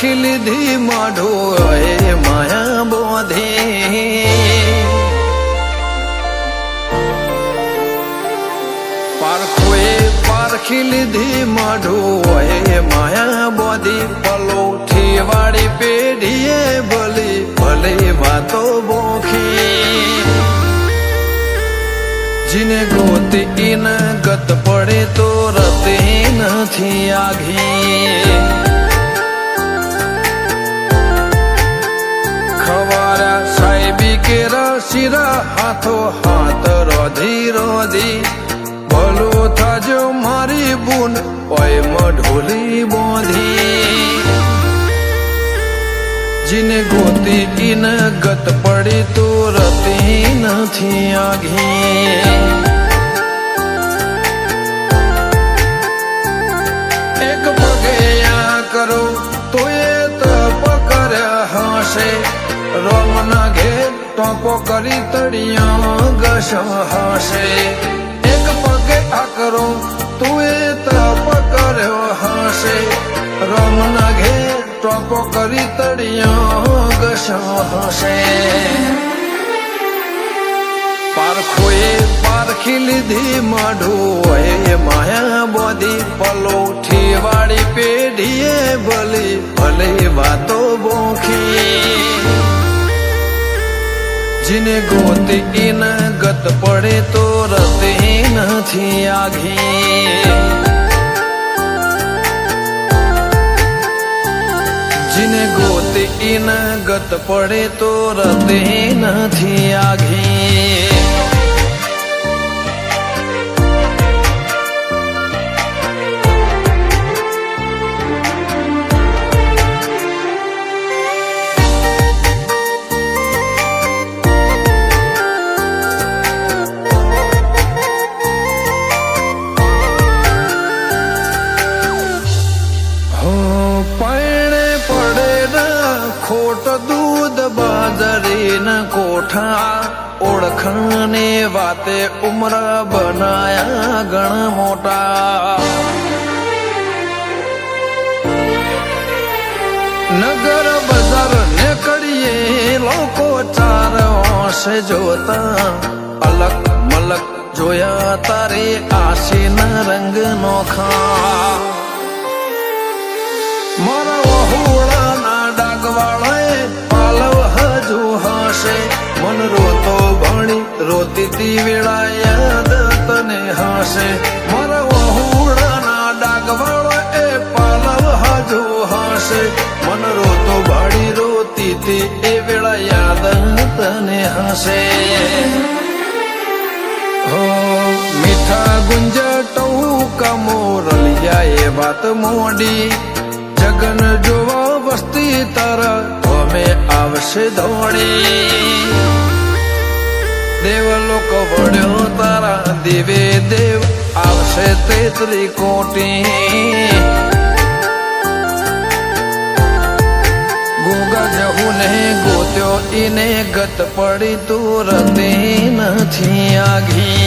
પારખી લીધી માઢો એ માયા બોધી પારખોએ પારખી લીધી માઢો એ માયા બોધી પલોઠી વાળી પેઢીએ ભલી ભલે વાતો બોખી જીને ગોતી ઇન ગત પડે તો રતે નથી આઘી ખવારા સાહેબી કેરા શિરા હાથો હાથ રોધી રોધી ભલો થાજો મારી બુન ઓય મઢોલી બોધી જીને ગોતી ઇન ગત પડી તો રતી નથી આઘી એક પગે આ કરો તો એ તપ કર્યા હશે રોમના ઘેર ટોપો કરી તળિયા ઘસ હશે એક પગે આ કરો તો એ તપ કર્યો હશે રોમના ઘેર ટોપો કરી તળિયા ઘસ હશે પારખોએ પારખી લીધી માઢો એ માયા બોધી પલોઠી વાળી પેઢીએ ભલી ભલે વાતો બોખી જીને ગોતી ઇન ગત પડે તો રતે નથી આઘી જીને ગોતી ઇન ગત પડે તો રતે નથી આઘી ખોટ દૂધ બાજરી ન કોઠા ઓળખને વાતે ઉમર બનાયા ગણ મોટા નગર બજાર ને કરીએ લોકો ચાર ઓશે જોતા અલગ મલક જોયા તારે આશીના રંગ નોખા મારા વહુળાના ડાગવાળાએ પાલવ હજુ હશે મન રોતો ભણી રોતી તી વેળા યાદ તને હશે મારા વહુળાના ડાગવાળાએ પાલવ હજુ હશે મન રોતો ભણી રોતી તી એ વેળા યાદ તને હશે હો મીઠા ગુંજટવું કમોરલિયા એ વાત મોડી જગન જોવા વસ્તી તારા અમે આવશે દોડી દેવલોક વળ્યો તારા દેવે દેવ આવશે તેત્રી કોટી ગોગા જહુ ને ગોત્યો ઇને ગત પડી તું રતી નથી આઘી